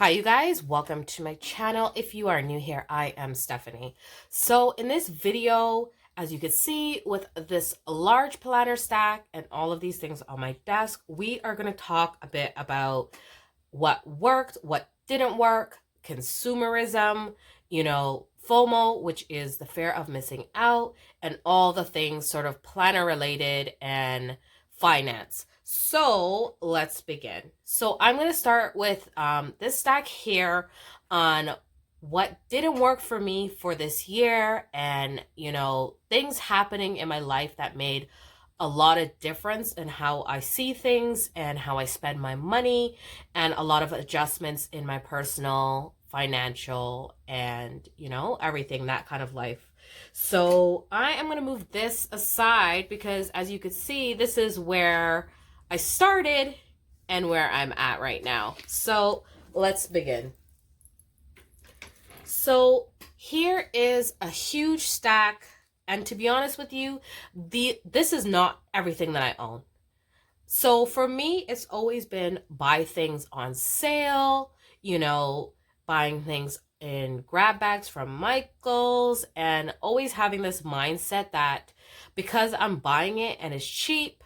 Hi you guys, welcome to my channel. If you are new here, I am Stephanie. So in this video, as you can see with this large planner stack and all of these things on my desk, we are going to talk a bit about what worked, what didn't work, consumerism, FOMO, which is the fear of missing out, and all the things sort of planner related and finance. So let's begin. So I'm going to start with this stack here on what didn't work for me for this year and, things happening in my life that made a lot of difference in how I see things and how I spend my money, and a lot of adjustments in my personal, financial, and, everything, that kind of life. So I am going to move this aside because, as you can see, this is where I started and where I'm at right now. So let's begin. So here is a huge stack. And to be honest with you, this is not everything that I own. So for me, it's always been buy things on sale, buying things in grab bags from Michael's, and always having this mindset that because I'm buying it and it's cheap,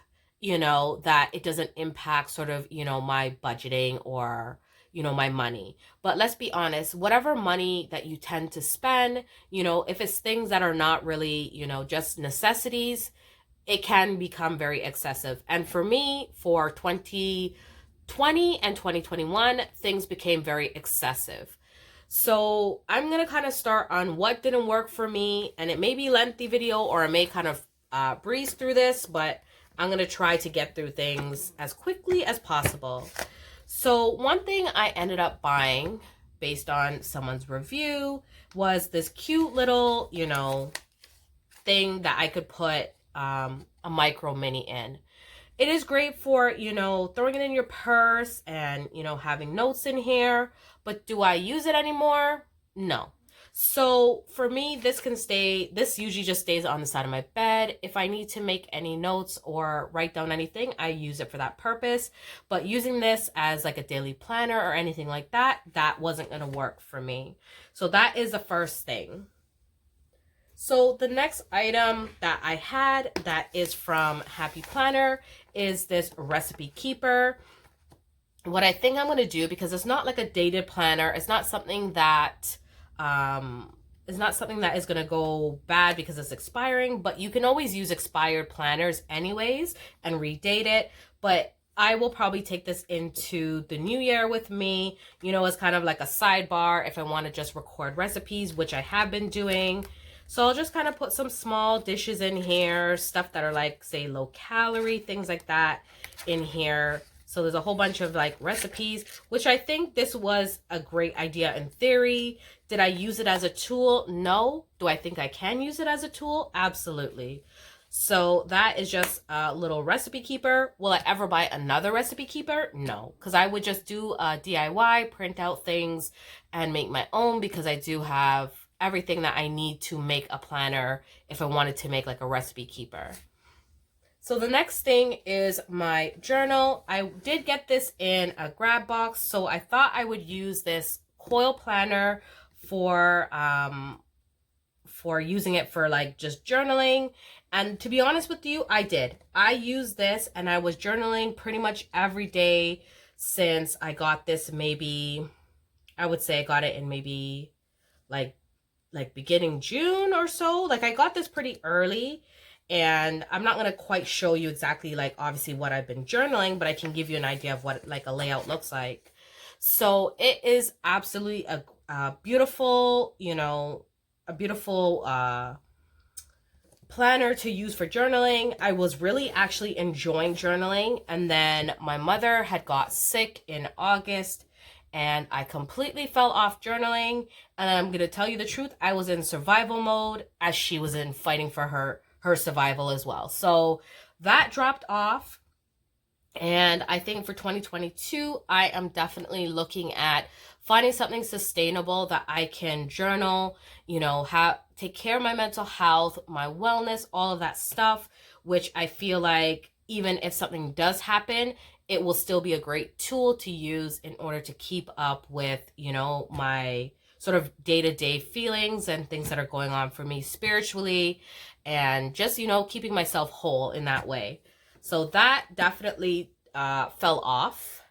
that it doesn't impact sort of, my budgeting or, my money. But let's be honest, whatever money that you tend to spend, if it's things that are not really, just necessities, it can become very excessive. And for me, for 2020 and 2021, things became very excessive. So I'm going to kind of start on what didn't work for me, and it may be a lengthy video or I may kind of breeze through this, but I'm going to try to get through things as quickly as possible. So one thing I ended up buying based on someone's review was this cute little, thing that I could put a micro mini in. It is great for, throwing it in your purse and, having notes in here. But do I use it anymore? No. So for me, this usually just stays on the side of my bed. If I need to make any notes or write down anything, I use it for that purpose. But using this as like a daily planner or anything like that, that wasn't going to work for me. So that is the first thing. So the next item that I had that is from Happy Planner is this recipe keeper. What I think I'm going to do, because it's not like a dated planner, it's not something that is going to go bad because it's expiring, but you can always use expired planners anyways and redate it. But I will probably take this into the new year with me, as kind of like a sidebar if I want to just record recipes, which I have been doing. So I'll just kind of put some small dishes in here, stuff that are like, say, low calorie, things like that in here. So there's a whole bunch of like recipes, which I think this was a great idea in theory. Did I use it as a tool? No. Do I think I can use it as a tool? Absolutely. So that is just a little recipe keeper. Will I ever buy another recipe keeper? No, because I would just do a DIY, print out things and make my own, because I do have everything that I need to make a planner if I wanted to make like a recipe keeper. So the next thing is my journal. I did get this in a grab box, so I thought I would use this coil planner for using it for like just journaling. And to be honest with you, I did. I used this and I was journaling pretty much every day since I got this. Maybe I would say I got it in maybe like beginning June or so. Like I got this pretty early, and I'm not going to quite show you exactly like obviously what I've been journaling, but I can give you an idea of what like a layout looks like. So it is absolutely a beautiful, a beautiful planner to use for journaling. I was really actually enjoying journaling, and then my mother had got sick in August and I completely fell off journaling. And I'm going to tell you the truth, I was in survival mode as she was in fighting for her survival as well. So that dropped off. And I think for 2022, I am definitely looking at finding something sustainable that I can journal, take care of my mental health, my wellness, all of that stuff, which I feel like even if something does happen, it will still be a great tool to use in order to keep up with, you know, my sort of day-to-day feelings and things that are going on for me spiritually, and just, you know, keeping myself whole in that way. So that definitely fell off.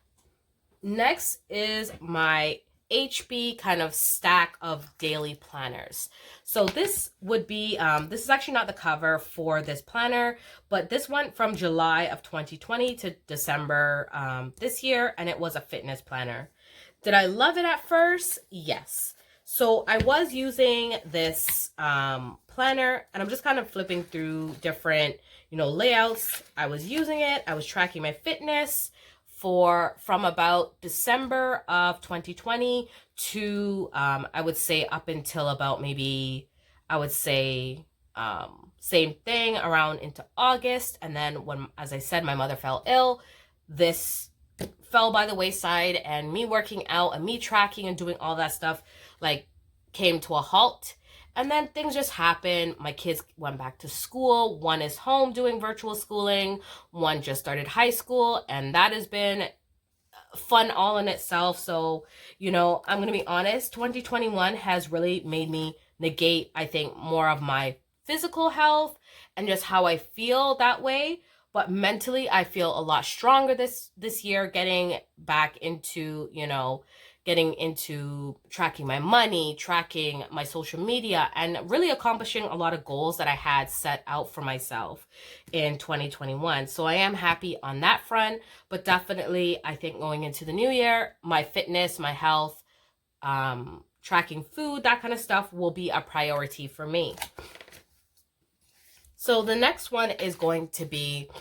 Next is my HB kind of stack of daily planners. So this would be, this is actually not the cover for this planner, but this went from July of 2020 to December this year, and it was a fitness planner. Did I love it at first? Yes. So I was using this planner, and I'm just kind of flipping through different, you know, layouts. I was using it. I was tracking my fitness from about December of 2020 to I would say up until about maybe, I would say same thing around into August. And then when, as I said, my mother fell ill, this fell by the wayside, and me working out and me tracking and doing all that stuff like came to a halt. And then things just happened. My kids went back to school. One is home doing virtual schooling. One just started high school, and that has been fun all in itself. So, you know, I'm going to be honest, 2021 has really made me negate, I think, more of my physical health and just how I feel that way. But mentally, I feel a lot stronger this year, getting back into, you know, getting into tracking my money, tracking my social media, and really accomplishing a lot of goals that I had set out for myself in 2021. So I am happy on that front, but definitely I think going into the new year, my fitness, my health, tracking food, that kind of stuff will be a priority for me. So the next one is going to be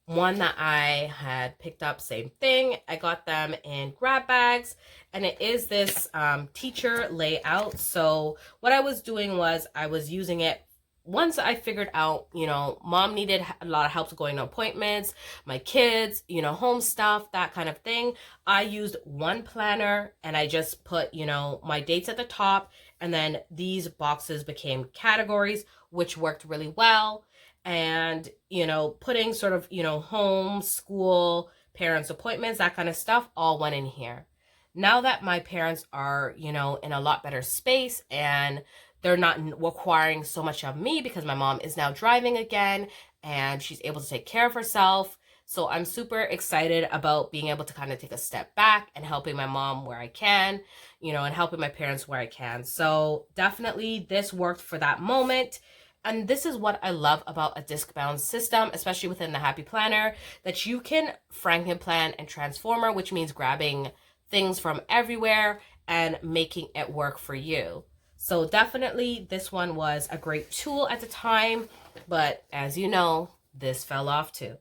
one that I had picked up, same thing. I got them in grab bags, and it is this teacher layout. So what I was doing was I was using it once I figured out, you know, mom needed a lot of help going to appointments, my kids, you know, home stuff, that kind of thing. I used one planner, and I just put, you know, my dates at the top, and then these boxes became categories, which worked really well. And, you know, putting sort of, you know, home, school, parents' appointments, that kind of stuff, all went in here. Now that my parents are, you know, in a lot better space, and they're not requiring so much of me because my mom is now driving again and she's able to take care of herself. So I'm super excited about being able to kind of take a step back and helping my mom where I can, you know, and helping my parents where I can. So definitely this worked for that moment. And this is what I love about a disc-bound system, especially within the Happy Planner, that you can Frankenplan and Transformer, which means grabbing things from everywhere and making it work for you. So definitely this one was a great tool at the time, but as you know, this fell off too.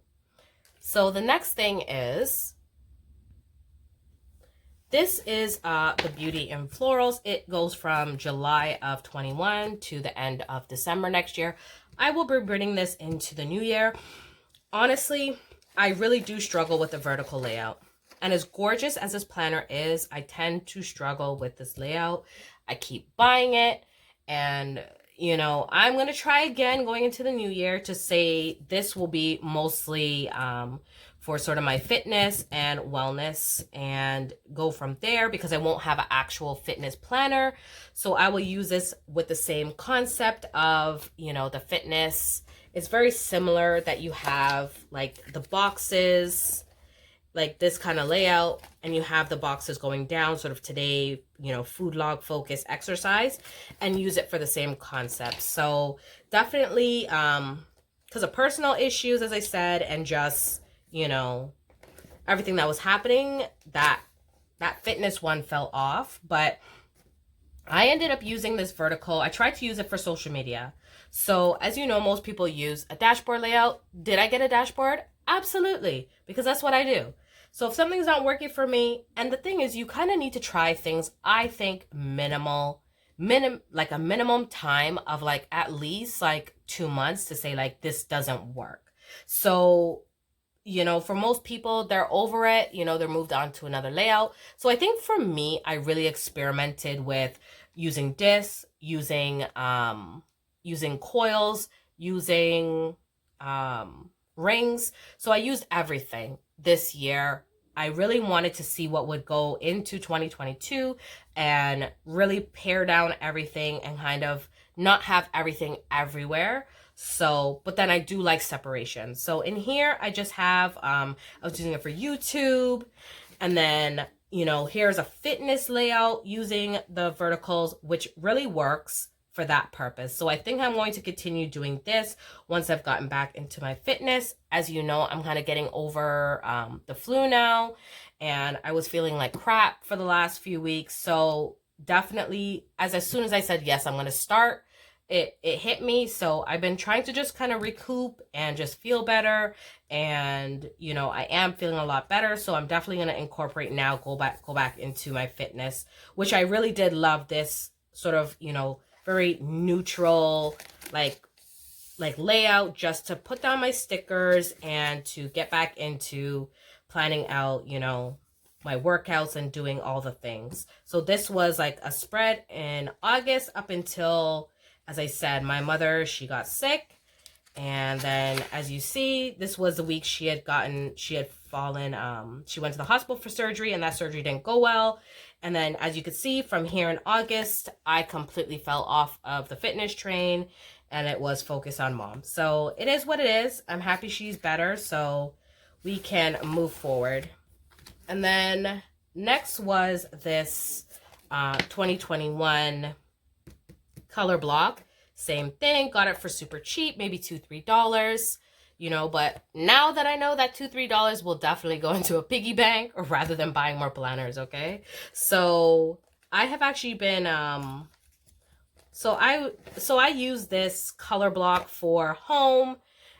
So the next thing is, this is the Beauty in Florals. It goes from July of 21 to the end of December next year. I will be bringing this into the new year. Honestly, I really do struggle with the vertical layout. And as gorgeous as this planner is, I tend to struggle with this layout. I keep buying it, and you know, I'm going to try again going into the new year to say this will be mostly for sort of my fitness and wellness, and go from there, because I won't have an actual fitness planner. So I will use this with the same concept of, you know, the fitness. It's very similar that you have like the boxes, like this kind of layout, and you have the boxes going down, sort of today, you know, food log, focus, exercise, and use it for the same concept. So definitely, because of personal issues, as I said, and just, you know, everything that was happening, that fitness one fell off. But I ended up using this vertical. I tried to use it for social media. So as you know, most people use a dashboard layout. Did I get a dashboard? Absolutely, because that's what I do. So if something's not working for me, and the thing is, you kind of need to try things, I think, like a minimum time of like at least like 2 months to say like, this doesn't work. So, you know, for most people, they're over it, you know, they're moved on to another layout. So I think for me, I really experimented with using discs, using coils, using rings. So I used everything. this year. I really wanted to see what would go into 2022 and really pare down everything and kind of not have everything everywhere. So, but then I do like separation. So in here, I just have, I was using it for YouTube. And then, you know, here's a fitness layout using the verticals, which really works for that purpose. So I think I'm going to continue doing this once I've gotten back into my fitness. As you know, I'm kind of getting over the flu now, and I was feeling like crap for the last few weeks. So definitely, as soon as I said, yes, I'm going to start, it hit me. So I've been trying to just kind of recoup and just feel better. And, you know, I am feeling a lot better. So I'm definitely going to incorporate now, go back into my fitness, which I really did love this sort of, you know, very neutral, like layout, just to put down my stickers and to get back into planning out, you know, my workouts and doing all the things. So this was like a spread in August up until, as I said, my mother, she got sick. And then as you see, this was the week she had fallen, she went to the hospital for surgery, and that surgery didn't go well. And then as you could see from here in August, I completely fell off of the fitness train, and it was focused on mom. So it is what it is. I'm happy she's better, so we can move forward. And then next was this 2021 color block. Same thing, got it for super cheap, maybe $2-3, you know, but now that I know that $2-3 will definitely go into a piggy bank or rather than buying more planners, okay? So I have actually been, so I use this color block for home.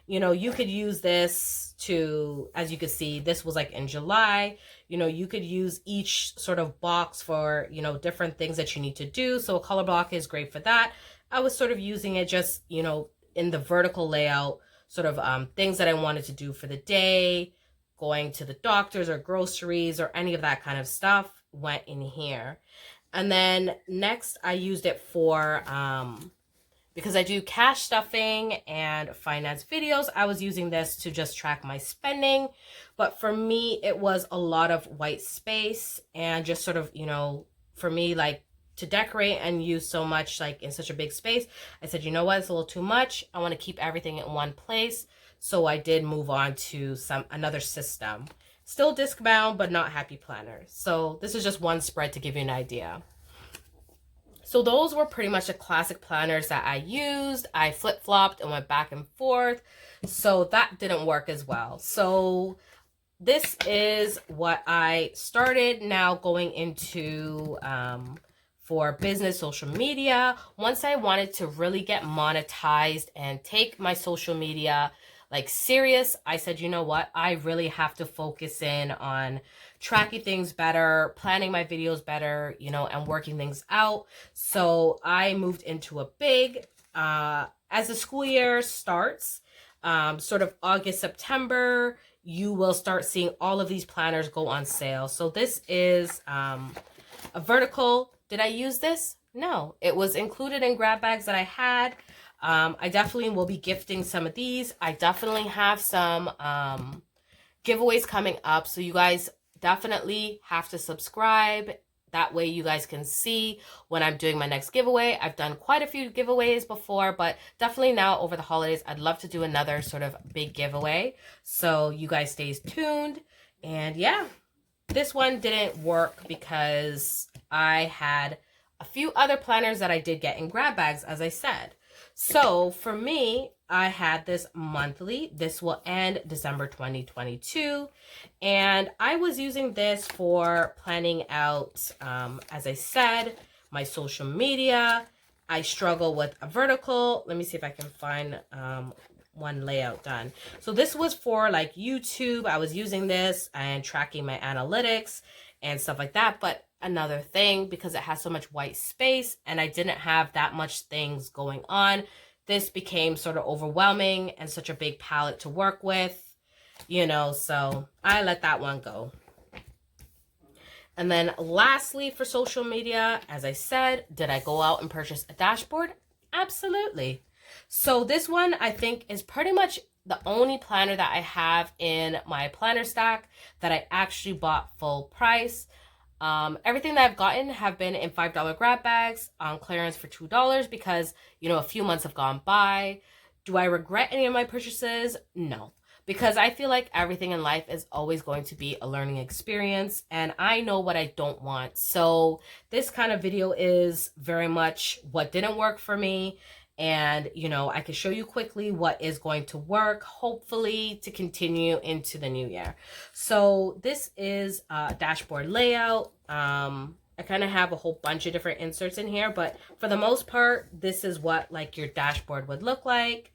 You know, you could use this to, as you can see, this was like in July, you know, you could use each sort of box for, you know, different things that you need to do. So a color block is great for that. I was sort of using it just, you know, in the vertical layout, sort of things that I wanted to do for the day, going to the doctors or groceries or any of that kind of stuff went in here. And then next I used it for, because I do cash stuffing and finance videos, I was using this to just track my spending. But for me, it was a lot of white space and just sort of, you know, for me, like, to decorate and use so much like in such a big space, I said, you know what, it's a little too much. I want to keep everything in one place. So I did move on to another system. Still disc bound, but not happy planner. So this is just one spread to give you an idea. So those were pretty much the classic planners that I used. I flip-flopped and went back and forth. So that didn't work as well. So this is what I started now going into for business social media. Once I wanted to really get monetized and take my social media like serious, I said, you know what, I really have to focus in on tracking things better, planning my videos better, you know, and working things out. So I moved into a big, as the school year starts, sort of August, September, you will start seeing all of these planners go on sale. So this is a vertical. Did I use this? No, it was included in grab bags that I had. I definitely will be gifting some of these. I definitely have some giveaways coming up. So you guys definitely have to subscribe. That way you guys can see when I'm doing my next giveaway. I've done quite a few giveaways before, but definitely now over the holidays, I'd love to do another sort of big giveaway. So you guys stay tuned. And yeah, this one didn't work because I had a few other planners that I did get in grab bags, as I said. So for me, I had this monthly. This will end December 2022. And I was using this for planning out, as I said, my social media. I struggle with a vertical. Let me see if I can find one layout done. So this was for like YouTube. I was using this and tracking my analytics and stuff like that. But another thing, because it has so much white space and I didn't have that much things going on, this became sort of overwhelming and such a big palette to work with, you know, so I let that one go. And then lastly, for social media, as I said, did I go out and purchase a dashboard? Absolutely. So this one I think is pretty much the only planner that I have in my planner stack that I actually bought full price. Everything that I've gotten have been in $5 grab bags on clearance for $2 because, you know, a few months have gone by. Do I regret any of my purchases? No, because I feel like everything in life is always going to be a learning experience, and I know what I don't want. So this kind of video is very much what didn't work for me. And, you know, I can show you quickly what is going to work, hopefully to continue into the new year. So this is a dashboard layout. I kind of have a whole bunch of different inserts in here, but for the most part, this is what like your dashboard would look like.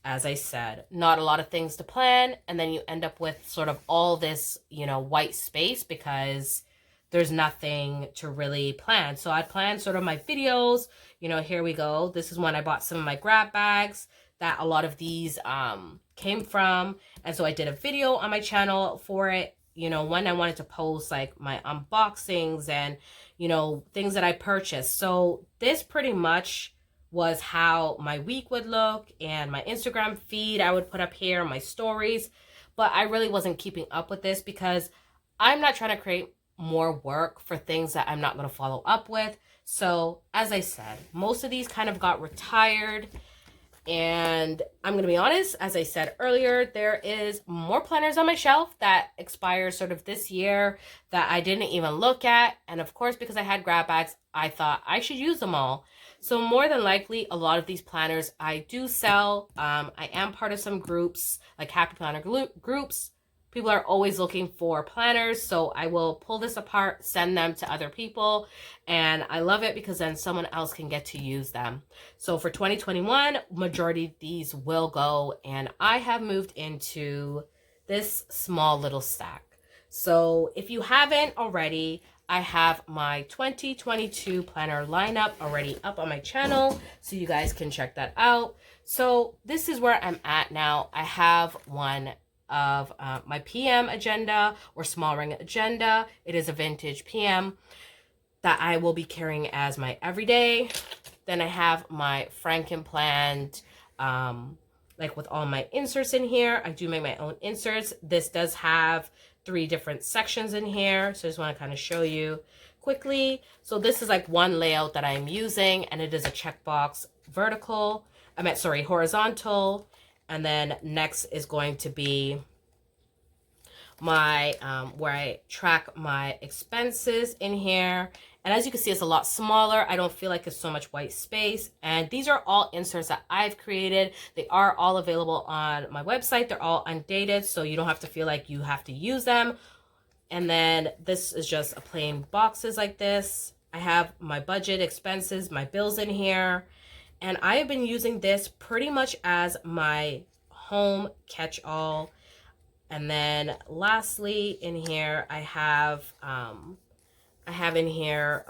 As I said, not a lot of things to plan, and then you end up with sort of all this, you know, white space because there's nothing to really plan. So I planned sort of my videos. You know, here we go. This is when I bought some of my grab bags that a lot of these came from. And so I did a video on my channel for it, you know, when I wanted to post like my unboxings and, you know, things that I purchased. So this pretty much was how my week would look, and my Instagram feed I would put up here, my stories. But I really wasn't keeping up with this because I'm not trying to create more work for things that I'm not going to follow up with. So as I said, most of these kind of got retired, and I'm going to be honest, as I said earlier, there is more planners on my shelf that expire sort of this year that I didn't even look at. And of course, because I had grab bags, I thought I should use them all. So more than likely, a lot of these planners I do sell. I am part of some groups, like Happy Planner groups. People are always looking for planners, so I will pull this apart, send them to other people, and I love it because then someone else can get to use them. So for 2021, majority of these will go, and I have moved into this small little stack. So if you haven't already, I have my 2022 planner lineup already up on my channel, so you guys can check that out. So this is where I'm at now. I have one of my PM agenda or small ring agenda. It is a vintage PM that I will be carrying as my everyday. Then I have my Franken planned, like with all my inserts in here. I do make my own inserts. This does have 3 different sections in here, so I just want to kind of show you quickly. So this is like one layout that I'm using, and it is a checkbox vertical. Horizontal. And then next is going to be my where I track my expenses in here. And as you can see, it's a lot smaller. I don't feel like it's so much white space. And these are all inserts that I've created. They are all available on my website. They're all undated, so you don't have to feel like you have to use them. And then this is just a plain boxes like this. I have my budget, expenses, my bills in here. And I have been using this pretty much as my home catch-all. And then lastly in here, I have in here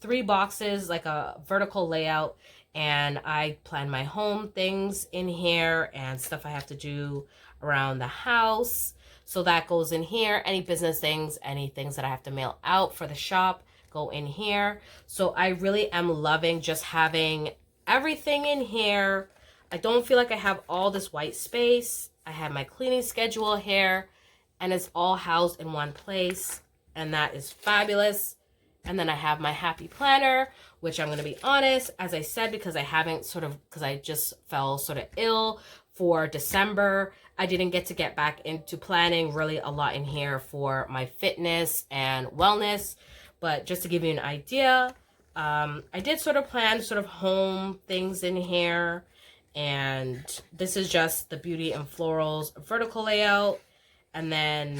3 boxes, like a vertical layout, and I plan my home things in here and stuff I have to do around the house. So that goes in here. Any business things, any things that I have to mail out for the shop go in here. So I really am loving just having everything in here. I don't feel like I have all this white space. I have my cleaning schedule here, and it's all housed in one place, and that is fabulous. And then I have my happy planner, which I'm going to be honest, as I said, because I just fell sort of ill for December. I didn't get back into planning really a lot in here for my fitness and wellness. But just to give you an idea, I did sort of plan sort of home things in here. And this is just the Beauty and Florals vertical layout. And then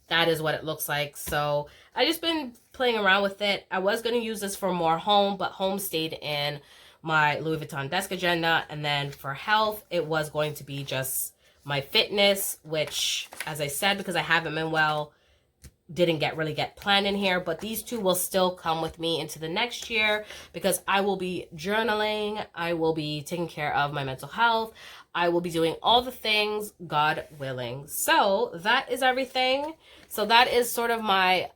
that is what it looks like. So I just been playing around with it. I was going to use this for more home, but home stayed in my Louis Vuitton desk agenda. And then for health, it was going to be just my fitness, which, as I said, because I haven't been well, didn't really get planned in here. But these 2 will still come with me into the next year because I will be journaling. I will be taking care of my mental health. I will be doing all the things, God willing. So that is everything. So that is sort of my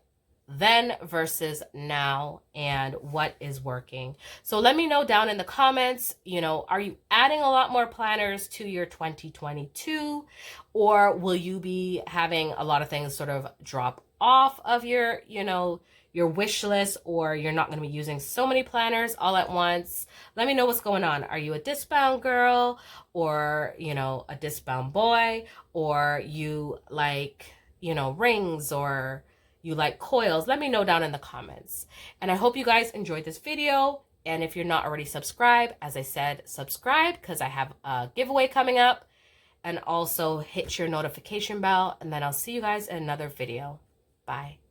then versus now and what is working. So let me know down in the comments, are you adding a lot more planners to your 2022, or will you be having a lot of things sort of drop off of your, your wish list, or you're not going to be using so many planners all at once? Let me know what's going on. Are you a disc-bound girl, or, a disc-bound boy, or you like, rings, or you like coils? Let me know down in the comments. And I hope you guys enjoyed this video. And if you're not already subscribed, as I said, subscribe, because I have a giveaway coming up. And also hit your notification bell. And then I'll see you guys in another video. Bye.